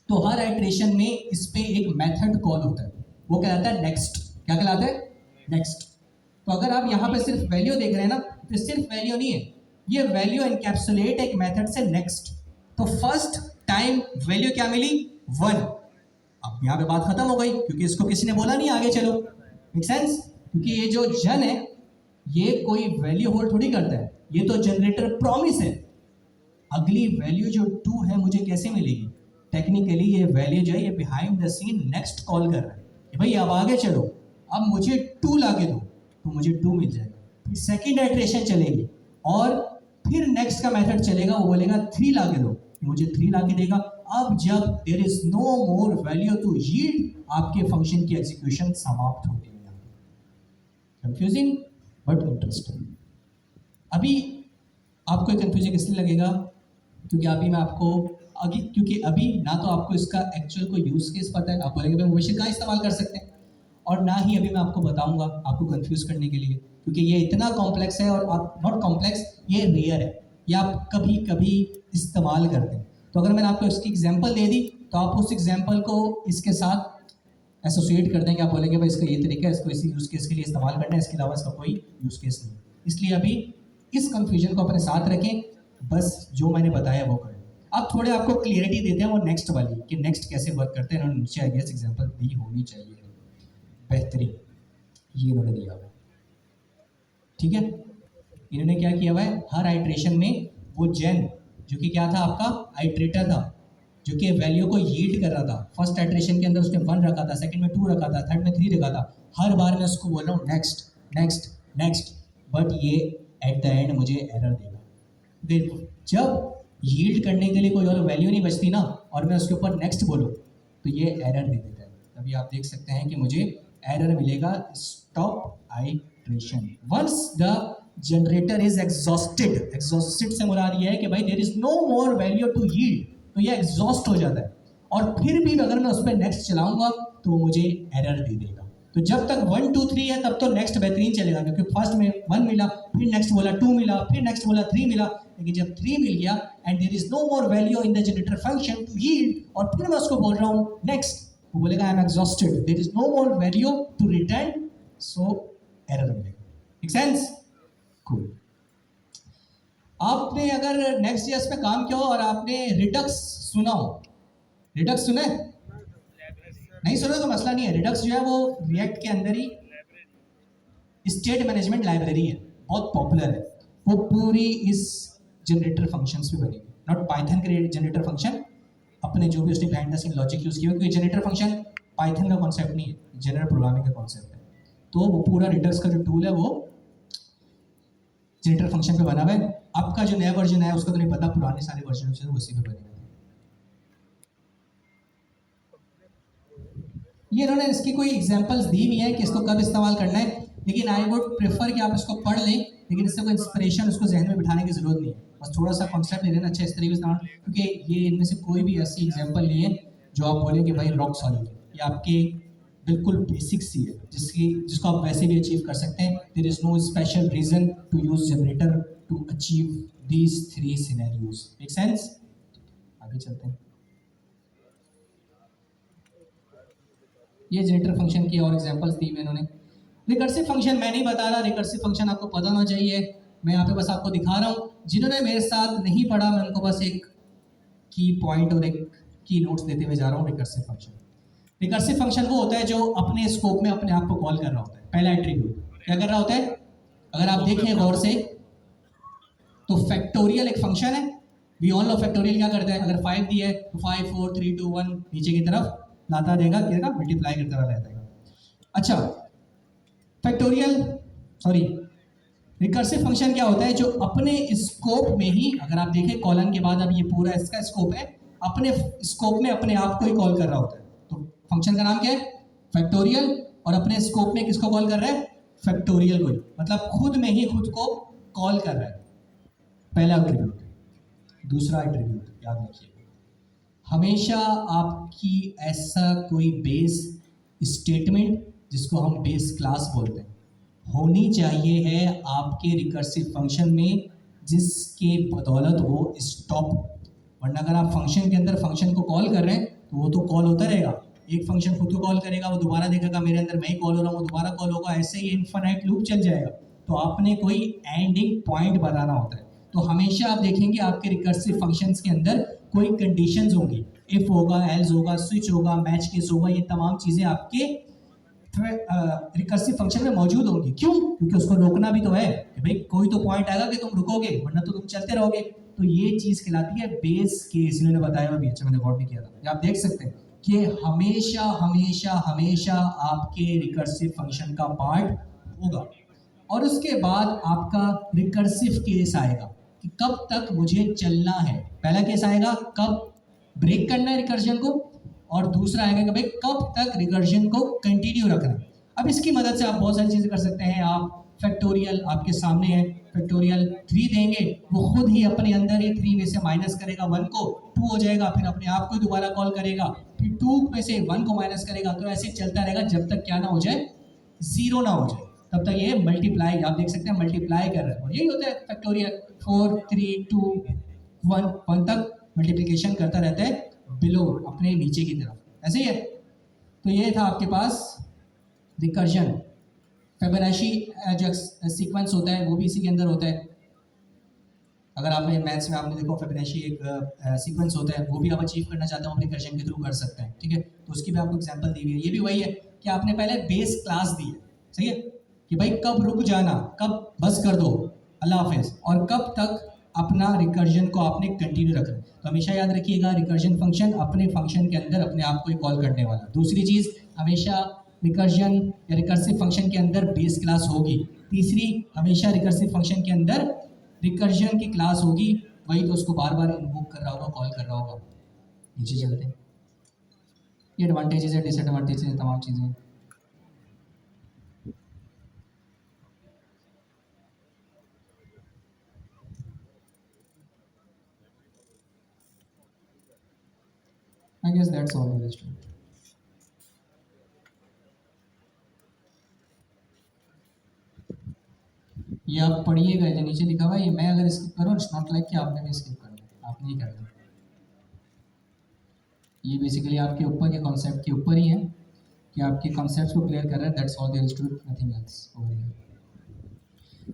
तो हर आइट्रेशन में इस पे एक मेथड कॉल होता है, वो कहलाता है नेक्स्ट। क्या कहलाता है? नेक्स्ट। तो अगर आप यहाँ पे सिर्फ वैल्यू देख रहे हैं ना, तो सिर्फ वैल्यू नहीं है, ये वैल्यू एनकैप्सुलेट एक मेथड से नेक्स्ट। तो फर्स्ट टाइम वैल्यू क्या मिली? 1। अब यहाँ पे बात खत्म हो गई, क्योंकि इसको किसी ने बोला नहीं आगे चलो। Make sense? क्योंकि ये जो जन है ये कोई वैल्यू होल्ड थोड़ी करता है, ये तो जनरेटर प्रॉमिस है। अगली वैल्यू जो 2 है मुझे कैसे मिलेगी? टेक्निकली ये वैल्यू जो है ये behind the scene next call कर रहा है कि भाई अब आगे चलो, अब मुझे 2 लाके दो, तो मुझे 2 मिल जाएगा। सेकेंड आइट्रेशन चलेगी और फिर नेक्स्ट का मेथड चलेगा, वो बोलेगा 3 लाके दो, मुझे 3 लाके देगा। अब जब there is no more value to yield, आपके फंक्शन की एग्जीक्यूशन समाप्त होती है। Confusing but interesting. अभी आपको कंफ्यूजिंग इसलिए लगेगा क्योंकि अभी मैं आपको क्योंकि अभी ना तो आपको इसका एक्चुअल कोई यूज केस पता है, आप बोलेंगे भाई मोबाइल कहाँ इस्तेमाल कर सकते हैं, और ना ही अभी मैं आपको बताऊंगा आपको कंफ्यूज करने के लिए, क्योंकि ये इतना कॉम्प्लेक्स है। और आप नॉट कॉम्प्लेक्स, ये रेयर है, ये आप कभी कभी इस्तेमाल करते हैं। तो अगर मैंने आपको इसकी एग्जाम्पल दे दी तो आप उस एग्जाम्पल को इसके साथ एसोसिएट कर देंगे, आप बोलेंगे भाई इसका ये तरीका है, इसको इसी यूज़ केस के लिए इस्तेमाल करना है, इसके अलावा इसका कोई यूज़ केस नहीं। इसलिए अभी इस कन्फ्यूजन को अपने साथ रखें, बस जो मैंने बताया वो करें। अब थोड़े आपको क्लियरिटी देते हैं वो नेक्स्ट वाली, कि नेक्स्ट कैसे वर्क करते हैं। इन्होंने नीचे आई गेस एग्जाम्पल दी होनी चाहिए, बेहतरीन ये इन्होंने दिया हुआ है। ठीक है, इन्होंने क्या किया हुआ है, हर आइट्रेशन में वो जेन जो कि क्या था आपका आइट्रेटर था, जो कि वैल्यू को यील्ड कर रहा था। फर्स्ट आइट्रेशन के अंदर उसने 1 रखा था, सेकंड में 2 रखा था, थर्ड में 3 रखा था। हर बार मैं उसको बोल रहा हूँ नेक्स्ट नेक्स्ट नेक्स्ट, बट ये एट द एंड मुझे एरर देगा। देखो जब यील्ड करने के लिए कोई और वैल्यू नहीं बचती ना, और मैं उसके ऊपर नेक्स्ट बोलूँ तो ये एरर दे देता है। तभी आप देख सकते हैं कि मुझे एरर मिलेगा stop iteration once the generator is exhausted. Exhausted से मुराद ये है कि भाई there is no more value to yield, तो ये एग्जॉस्ट हो जाता है। और फिर भी अगर मैं उस पर नेक्स्ट चलाऊंगा तो वो मुझे एरर दे देगा। तो जब तक 1 2 3 है तब तो नेक्स्ट बेहतरीन चलेगा, क्योंकि फर्स्ट में 1 मिला, फिर नेक्स्ट बोला 2 मिला, फिर नेक्स्ट बोला 3 मिला। लेकिन जब 3 मिल गया and there is no more value in the generator function to yield, और फिर मैं उसको बोल रहा हूँ नेक्स्ट, वो बोलेगा I am exhausted, there is no more value to return, so error मिलेगा। Make sense? कूल। आपने अगर नेक्स्ट जेएस पे काम किया हो और आपने रिडक्स सुना हो, रिडक्स सुना है? नहीं सुना तो मसला नहीं है। रिडक्स जो है वो रिएक्ट के अंदर ही स्टेट मैनेजमेंट लाइब्रेरी है, बहुत पॉपुलर है। वो पूरी इस जनरेटर फंक्शंस पे बनी, नॉट पाइथन के जनरेटर फंक्शन, अपने जो भी उसने behind the scene logic use किया, क्योंकि जनरेटर फंक्शन पाइथन का कॉन्सेप्ट नहीं है, जनरल प्रोग्रामिंग का कॉन्सेप्ट है। तो वो पूरा रिडक्स का जो टूल है वो जनरेटर फंक्शन पे बना हुआ है। आपका जो नया वर्जन है उसका तो नहीं पता, पुराने सारे वर्जन से उसी पे बने हुए हैं। ये इन्होंने इसकी कोई एग्जांपल्स दी हुई है कि इसको कब इस्तेमाल करना है, लेकिन आई वुड प्रेफर कि आप इसको पढ़ लें, लेकिन इससे कोई इंस्पिरेशन उसको जहन में बिठाने की जरूरत नहीं है। बस थोड़ा सा कॉन्सेप्ट ले लेना अच्छा इस तरीके से, क्योंकि ये इनमें से कोई भी ऐसी एग्जाम्पल नहीं है जो आप बोलें कि भाई रॉक सॉलिड है। ये आपके बिल्कुल बेसिक सी है जिसको आप वैसे भी अचीव कर सकते हैं। There is no special reason to use generator to achieve these 3 scenarios. Make sense? आगे चलते हैं। ये जनरेटर फंक्शन की और एग्जांपल्स दी हुए इन्होंने। रिकर्सिव फंक्शन मैं नहीं बता रहा, रिकर्सिव फंक्शन आपको पता होना चाहिए, मैं यहाँ पे बस आपको दिखा रहा हूँ। जिन्होंने मेरे साथ नहीं पढ़ा मैं उनको बस एक की पॉइंट और एक की नोट्स देते हुए जा रहा हूँ। रिकर्सिव फंक्शन, रिकर्सिव फंक्शन वो होता है जो अपने स्कोप में अपने आप को कॉल कर रहा होता है। पहला एट्रीब्यूट क्या कर रहा होता है, अगर आप देखें गौर से तो फैक्टोरियल एक फंक्शन है। वी ऑल नो फैक्टोरियल क्या करता है, अगर 5 दिया है तो 5 4 3 2 1 नीचे की तरफ लाता देगा, क्या मल्टीप्लाई करता रहेगा। अच्छा, फैक्टोरियल सॉरी रिकर्सिव फंक्शन क्या होता है, जो अपने स्कोप में ही, अगर आप देखें कॉलन के बाद अब ये पूरा इसका स्कोप है, अपने स्कोप में अपने आप को ही कॉल कर रहा होता है। तो फंक्शन का नाम क्या है, फैक्टोरियल, और अपने स्कोप में किसको कॉल कर रहा है, फैक्टोरियल को ही, मतलब खुद में ही खुद को कॉल कर रहा है। पहला एट्रीब्यूट। दूसरा एट्रीब्यूट याद रखिए, हमेशा आपकी ऐसा कोई बेस स्टेटमेंट जिसको हम बेस क्लास बोलते हैं, होनी चाहिए है आपके रिकर्सिव फंक्शन में, जिसके बदौलत वो स्टॉप। वरना अगर आप फंक्शन के अंदर फंक्शन को कॉल कर रहे हैं तो वो तो कॉल होता रहेगा, एक फंक्शन खुद को कॉल करेगा, वो दोबारा देखेगा मेरे अंदर मैं ही कॉल हो रहा हूँ, वो दोबारा कॉल होगा, ऐसे ही इनफाइनाइट लूप चल जाएगा। तो आपने कोई एंडिंग पॉइंट बताना होता है। तो हमेशा आप देखेंगे आपके रिकर्सिव फंक्शंस के अंदर कोई कंडीशंस होंगी, इफ होगा, एल्स होगा, स्विच होगा, मैच केस होगा, ये तमाम चीज़ें आपके रिकर्सिव फंक्शन में मौजूद होंगी। क्यों? क्योंकि उसको रोकना भी तो है कि भाई कोई तो पॉइंट आएगा कि तुम रुकोगे, वरना तो तुम चलते रहोगे। तो ये चीज कहलाती है बेस केस। इन्होंने बताया अभी, अच्छा मैंने गौर नहीं किया था, ये आप देख सकते हैं कि हमेशा हमेशा हमेशा आपके रिकर्सिव फंक्शन का पार्ट होगा, और उसके बाद आपका रिकर्सिव केस आएगा कि कब तक मुझे चलना है। पहला केस आएगा कब ब्रेक करना है रिकर्जन को, और दूसरा आएगा कि भाई कब तक रिकर्जन को कंटिन्यू रखना है। अब इसकी मदद से आप बहुत सारी चीज़ें कर सकते हैं। आप फैक्टोरियल आपके सामने है, फैक्टोरियल 3 देंगे, वो खुद ही अपने अंदर ही 3 में से माइनस करेगा 1 को, 2 हो जाएगा, फिर अपने आप को दोबारा कॉल करेगा, फिर 2 में से 1 को माइनस करेगा। तो ऐसे चलता रहेगा जब तक क्या ना हो जाए, 0 ना हो जाए, तब तक ये मल्टीप्लाई, आप देख सकते हैं मल्टीप्लाई कर रहा है। और यही होता है फैक्टोरियल, 4 3 2 1 1 तक मल्टीप्लिकेशन करता रहता है बिलो, अपने नीचे की तरफ, ऐसे ही है। तो ये था आपके पास रिकर्जन। फिबोनाची जो सीक्वेंस होता है वो भी इसी के अंदर होता है। अगर आपने मैथ्स में आपने देखो फिबोनाची एक सीक्वेंस होता है, वो भी आप अचीव करना चाहते हो अपने रिकर्जन के थ्रू कर सकते हैं, ठीक है। तो उसकी भी आपको एग्जांपल दी हुई है। ये भी वही है कि आपने पहले बेस क्लास दी है, सही है, कि भाई कब रुक जाना, कब बस कर दो, अल्लाह हाफिज, और कब तक अपना रिकर्जन को आपने कंटिन्यू रखना। तो हमेशा याद रखिएगा रिकर्जन फंक्शन अपने फंक्शन के अंदर अपने आप को कॉल करने वाला। दूसरी चीज़, हमेशा रिकर्जन या रिकर्सिव फंक्शन के अंदर बेस क्लास होगी। तीसरी, हमेशा रिकर्सिव फंक्शन के अंदर रिकर्जन की क्लास होगी, वही तो उसको बार बार इन्वोक कर रहा होगा, कॉल कर रहा होगा। नीचे चलते हैं, ये एडवांटेजेस है, डिसएडवांटेजेस है, तमाम चीज़ें। I guess that's all there is to it. ये आप पढ़िएगा, जो नीचे लिखा हुआ है, ये मैं अगर स्किप करूँ, इट्स नॉट लाइक कि आपने भी स्किप करना है, आपने ही करना है। ये बेसिकली आपके ऊपर के कॉन्सेप्ट के ऊपर ही है कि आपके कॉन्सेप्ट को क्लियर कर रहा है। That's all there is to it, nothing else over here.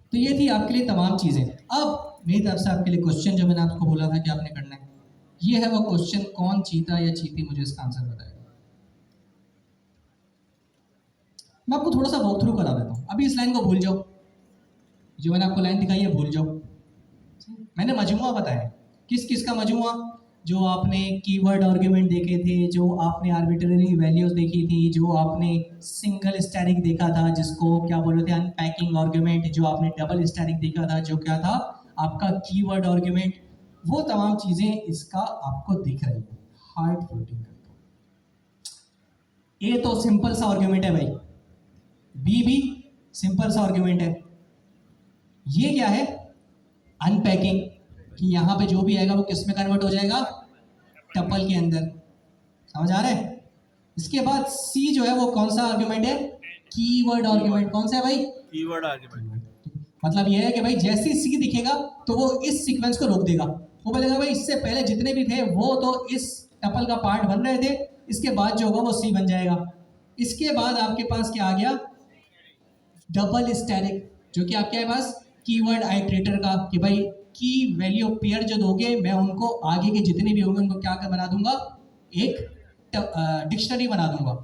तो ये थी आपके लिए तमाम चीज़ें। अब मेरी तरफ से आपके लिए क्वेश्चन जो मैंने आपको बोला था कि आपने करना है, ये है वो क्वेश्चन, कौन चीता या चीती, मुझे इसका आंसर बताएगा। मैं आपको थोड़ा सा वॉक थ्रू करा देता हूँ। अभी इस लाइन को भूल जाओ, जो मैंने आपको लाइन दिखाई है भूल जाओ। मैंने मजमुआ बताया, किस किस का मजमुआ, जो आपने कीवर्ड आर्गुमेंट देखे थे, जो आपने आर्बिट्ररी वैल्यूज देखी थी, जो आपने सिंगल स्टैटिक देखा था जिसको क्या बोल रहे थे अनपैकिंग आर्गुमेंट, जो आपने डबल स्टैटिक देखा था जो क्या था आपका कीवर्ड आर्गुमेंट, वो तमाम चीज़ें इसका आपको दिख रही है। हार्ड फ्लोटिंग ए तो सिंपल सा आर्गुमेंट है भाई, बी भी सिंपल सा आर्गुमेंट है। ये क्या है, अनपैकिंग, कि यहाँ पे जो भी आएगा वो किस में कन्वर्ट हो जाएगा, टपल के अंदर। समझ आ रहा है? इसके बाद सी जो है वो कौन सा आर्गुमेंट है, कीवर्ड आर्गुमेंट। कौन सा है भाई, कीवर्ड आर्गुमेंट। मतलब ये है कि भाई जैसे ही सी दिखेगा तो वो इस सीक्वेंस को रोक देगा, वो बोलेगा भाई इससे पहले जितने भी थे वो तो इस टपल का पार्ट बन रहे थे, इसके बाद जो होगा वो सी बन जाएगा। इसके बाद आपके पास क्या आ गया, डबल स्टैटिक, जो कि आपके पास कीवर्ड आइटरेटर का, कि भाई की वैल्यू पेयर जो दोगे मैं उनको आगे के जितने भी होंगे उनको क्या कर बना दूंगा, एक डिक्शनरी बना दूंगा।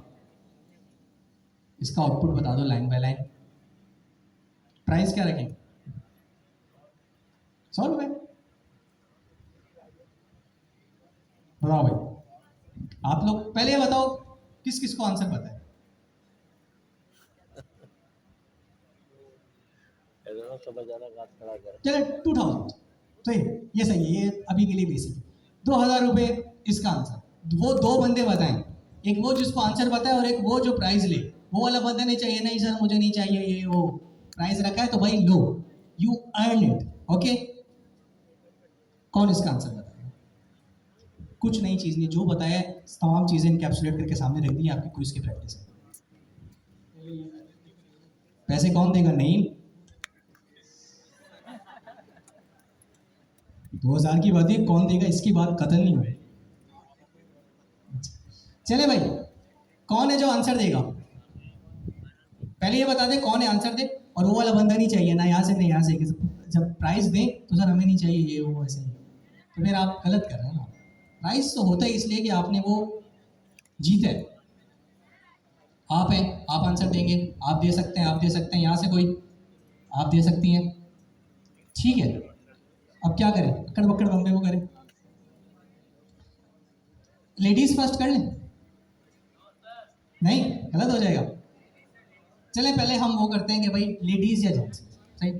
इसका आउटपुट बता दो लाइन बाय लाइन। प्राइस क्या रखें, 100 रुपए। बताओ भाई, आप लोग पहले बताओ किस किस को आंसर पता है। चले 2000, तो ये सही है, ये अभी के लिए बेसिक। 2000 रुपए इसका आंसर। वो दो बंदे बताएं, एक वो जिसको आंसर पता है और एक वो जो प्राइस ले। वो वाला बंदा नहीं चाहिए, नहीं सर मुझे नहीं चाहिए, ये वो प्राइस रखा है तो भाई लो, यू अर्न इट, ओके। कौन इसका आंसर बताएगा? कुछ नई चीज नहीं, जो बताया है तमाम चीजें इनकैप्सुलेट करके सामने रख दी आपकी क्विज की प्रैक्टिस में। पैसे कौन देगा? नहीं, 2000 की बात है, कौन देगा इसकी बात कतई नहीं हुई। चले भाई, कौन है जो आंसर देगा? पहले ये बता दे कौन है, आंसर दे। और वो वाला बंदा नहीं चाहिए ना यहाँ से ना यहाँ से, जब प्राइस दें तो सर हमें नहीं चाहिए ये वो ऐसे, तो फिर आप गलत कर रहे हैं ना। प्राइस तो होता है इसलिए कि आपने वो जीता है। आप हैं, आप आंसर देंगे, आप दे सकते हैं, आप दे सकते हैं, यहाँ से कोई आप दे सकती हैं, ठीक है। अब क्या करें, अक्कड़ बक्कड़ बम्बे को करें? लेडीज फर्स्ट कर लें? नहीं, गलत हो जाएगा। चलें पहले हम वो करते हैं कि भाई लेडीज या जेंट्स, सही।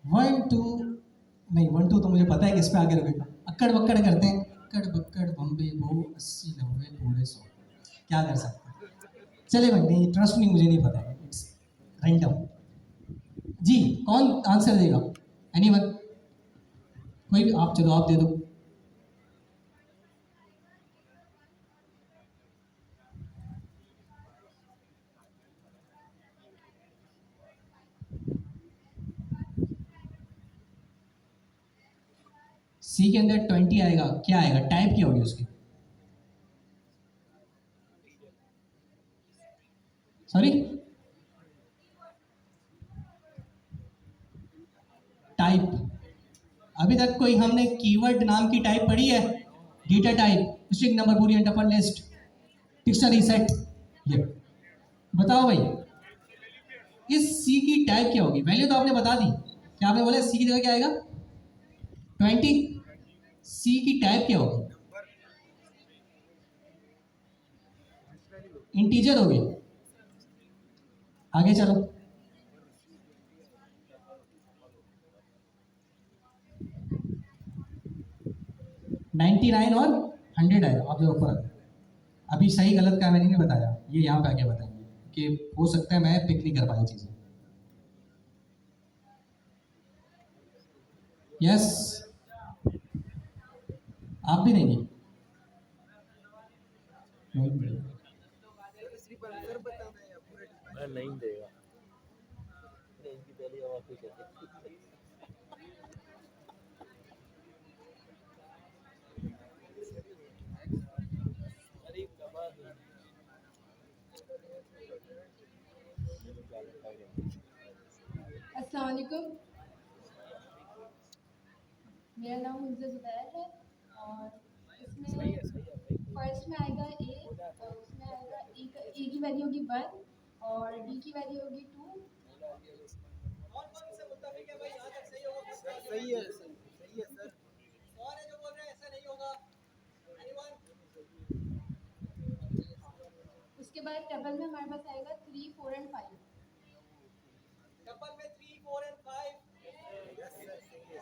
1 2 नहीं, 1 2 तो मुझे पता है किस पे आगे रुकेगा। अक्कड़ बक्कड़ करते हैं, अक्कड़ बक्कड़ बम्बे बो 80 90 पूरे 100, क्या कर सकते हैं। चले भाई, नहीं ट्रस्ट नहीं, मुझे नहीं पता है, इट्स रैंडम। जी, कौन आंसर देगा? एनीवन? कोई भी आप, चलो आप दे दो। सी के अंदर 20 आएगा, क्या आएगा, टाइप क्या होगी उसकी? Sorry, type. अभी तक कोई हमने कीवर्ड नाम की टाइप पढ़ी है? Data type, string number, Boolean, tuple, list, dictionary, set, ये बताओ भाई, इस सी की टाइप क्या होगी? वैल्यू तो आपने बता दी, क्या आपने बोला सी की जगह क्या आएगा? 20। सी की टाइप क्या होगी? इंटीजर होगी। आगे चलो, 99 और 100 आएगा। आप देखो ऊपर, अभी सही गलत का मैंने नहीं बताया, ये यहाँ पे आके बताएंगे कि हो सकता है मैं पिक नहीं कर पाया चीजें। यस, आप भी देंगे? मैं नहीं देगा, इनकी पहली आवाज कुछ है। अस्सलाम वालेकुम, मेरा नाम मुंज़ा ज़ुबैर है और इसमें फर्स्ट में आएगा ए और उसमें आएगा ए की वैल्यू होगी 1 और डी की वैल्यू होगी 2। सही है सर। कौन है जो बोल रहे हैं ऐसा नहीं होगा? एनीवन? उसके बाद टेबल में हमारे पास आएगा 3 4 एंड 5। डबल में 3 4 एंड 5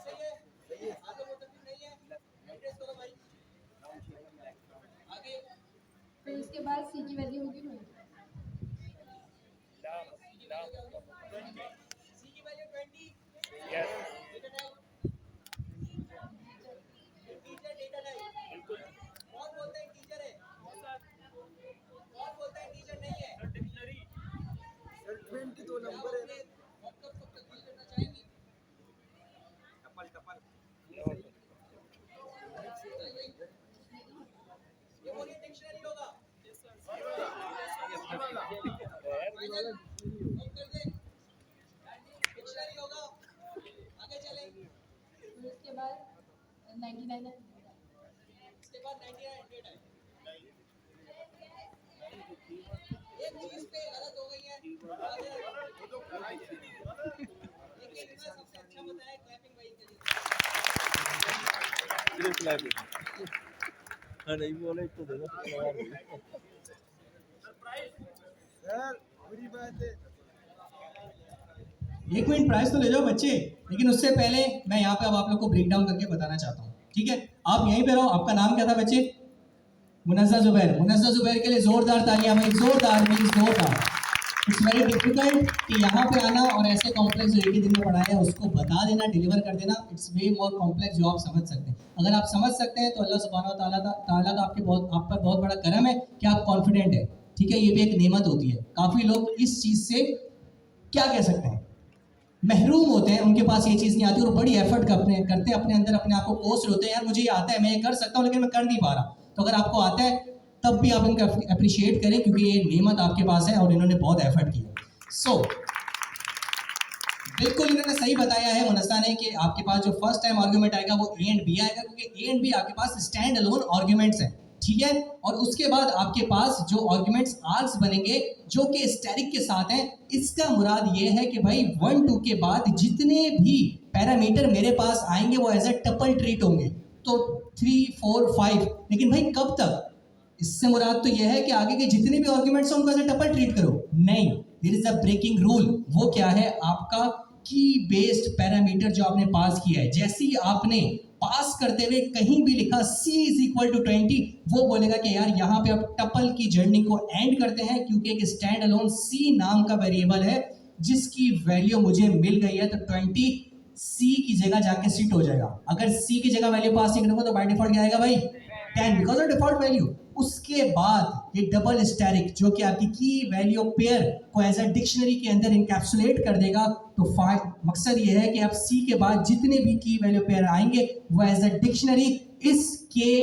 सही है। आगे बोल सकते नहीं है, एड्रेस करो भाई। आगे फिर उसके बाद सी की वैल्यू होगी 20। सी की value 20। Yes, teacher data type. कौन बोलता है टीचर है? कौन बोलता है टीचर नहीं है? सर 22 नंबर है ना। मतलब सब तब्दील करना चाहेंगे? टपल ये बोलिए डिक्शनरी होगा। डिक्शनरी होगा। आगे चलें। फिर उसके बाद 99 है। इसके बाद 99 है। एक चीज पे गलत हो गई है, लेकिन इतना सबसे अच्छा बताया, क्लैपिंग भाई के लिए। सिर्फ क्लैपिंग। हाँ, नहीं बोले तो दे दो। सर बुरी बात है। 1 मिनट प्राइस तो ले जाओ बच्चे, लेकिन उससे पहले मैं यहाँ पे अब आप लोग को ब्रेक डाउन करके बताना चाहता हूँ, ठीक है? आप यहीं पे रहो। आपका नाम क्या था बच्चे? मुनज़्ज़ा ज़ुबैर। मुनज़्ज़ा ज़ुबैर के लिए जोरदार तालियां भाई, जोरदार मींस जोरदार। इट्स वेरी डिफिकल्ट कि यहाँ पे आना और ऐसे कॉम्प्लेक्स जो एक ही दिन में पढ़ाया है उसको बता देना, डिलीवर कर देना। इट्स वे मोर कॉम्प्लेक्स जो आप समझ सकते हैं। अगर आप समझ सकते हैं तो अल्लाह सुब्हानहू व तआला का आपके बहुत, आप पर बहुत बड़ा करम है कि आप कॉन्फिडेंट है, ठीक है, ये भी एक नेमत होती है। काफी लोग इस चीज से क्या कह सकते हैं, महरूम होते हैं, उनके पास ये चीज नहीं आती और बड़ी एफर्ट करते हैं अपने अंदर, अपने आप को कोस होते हैं, यार मुझे ये आता है, मैं ये कर सकता हूँ, लेकिन मैं कर नहीं पा रहा। तो अगर आपको आता है तब भी आप इनको अप्रिशिएट करें, क्योंकि ये नेमत आपके पास है और इन्होंने बहुत एफर्ट किया। सो बिल्कुल इन्होंने सही बताया है मुनस्सा ने कि आपके पास जो फर्स्ट टाइम आर्गुमेंट आएगा वो ए एंड बी आएगा, क्योंकि ए एंड बी आपके पास स्टैंड अलोन आर्गुमेंट्स हैं, ठीक है। और उसके बाद आपके पास जो आर्गुमेंट्स आर्क्स बनेंगे जो कि स्टेरिक के साथ हैं। इसका मुराद ये है कि भाई 1 2 के बाद जितने भी पैरामीटर मेरे पास आएंगे वो एज अ टपल ट्रीट होंगे, तो 3 4 5। लेकिन भाई कब तक? इससे मुराद तो यह है कि आगे के जितने भी आर्गुमेंट्स हैं उनको एज अ टपल ट्रीट करो, नहीं, there is a breaking rule. वो क्या है? आपका की बेस्ड पैरामीटर जो आपने पास किया है, जैसे ही आपने पास करते हुए कहीं भी लिखा c = 20, वो बोलेगा कि यार यहाँ पे आप टपल की जर्नी को एंड करते हैं, क्योंकि एक स्टैंड अलोन c नाम का वेरिएबल है जिसकी वैल्यू मुझे मिल गई है, तो 20 c की जगह जाके सिट हो जाएगा। अगर c की जगह वैल्यू पास नहीं करूंगा तो बाय डिफॉल्ट क्या आएगा भाई? 10, बिकॉज ऑफ डिफॉल्ट वैल्यू। उसके बाद ये डबल स्टैरिक जो कि आपकी की वैल्यू पेयर को एज अ डिक्शनरी के अंदर इनकैप्सुलेट कर देगा। तो मकसद ये है कि आप सी के बाद जितने भी की वैल्यू पेयर आएंगे वो एज अ डिक्शनरी इस के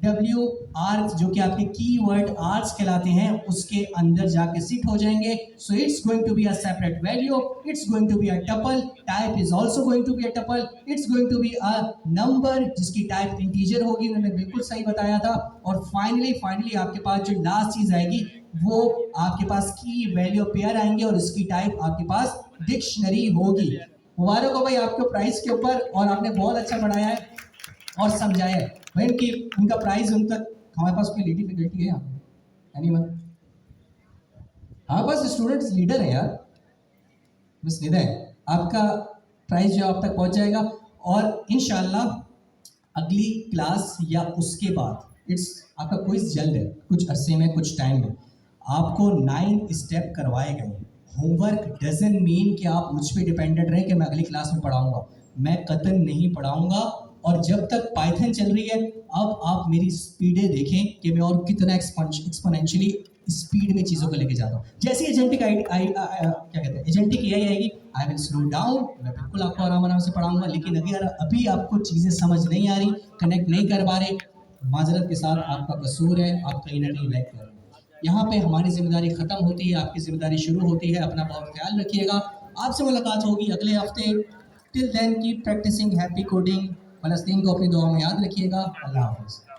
डब्ल्यू आर्क्स जो कि आपके कीवर्ड आर्क्स कहलाते हैं उसके अंदर जाके सिट हो जाएंगे। So it's going to be a separate value, it's going to be a tuple, type is also going to be a tuple, it's going to be a number जिसकी type integer होगी, उन्होंने बिल्कुल सही बताया था। और फाइनली आपके पास जो लास्ट चीज आएगी वो आपके पास की वैल्यू पेयर आएंगे और उसकी टाइप आपके पास डिक्शनरी होगी। मुबारक हो भाई आपको प्राइस के ऊपर, और आपने बहुत अच्छा पढ़ाया है और समझाया है भाई। उनका प्राइस उन तक हमारे पास कोई डिफिकल्टी है यहाँ पे? एनीवन? हमारे पास स्टूडेंट्स लीडर है यार, मिस निदा है, आपका प्राइस जो आप तक पहुंच जाएगा। और इंशाल्लाह अगली क्लास या उसके बाद इट्स आपका क्विज जल्द है, कुछ अरसे में, कुछ टाइम में आपको 9 स्टेप करवाए गए। होमवर्क डजंट मीन कि आप मुझ पे डिपेंडेंट रहें कि मैं अगली क्लास में पढ़ाऊंगा, मैं कतई नहीं पढ़ाऊंगा। और जब तक पाइथन चल रही है, अब आप मेरी स्पीडें देखें कि मैं और कितना एक्सपोनेंशियली स्पीड में चीज़ों को लेके जाता हूँ। जैसे एजेंटिक क्या कहते हैं, एजेंटिक AI आएगी, आई विल स्लो डाउन, मैं बिल्कुल आपको आराम से पढ़ाऊंगा। लेकिन अगर अभी आपको चीज़ें समझ नहीं आ रही, कनेक्ट नहीं कर पा रहे, माजरत के साथ आपका कसूर है, आप कहीं ना कहीं लैग कर रहे हैं। यहाँ पे हमारी जिम्मेदारी खत्म होती है, आपकी जिम्मेदारी शुरू होती है। अपना बहुत ख्याल रखिएगा, आपसे मुलाकात होगी अगले हफ्ते। Till then keep practising, happy coding. फलस्तीन को अपनी दुआ में याद रखिएगा। अल्लाह हाफ़िज़।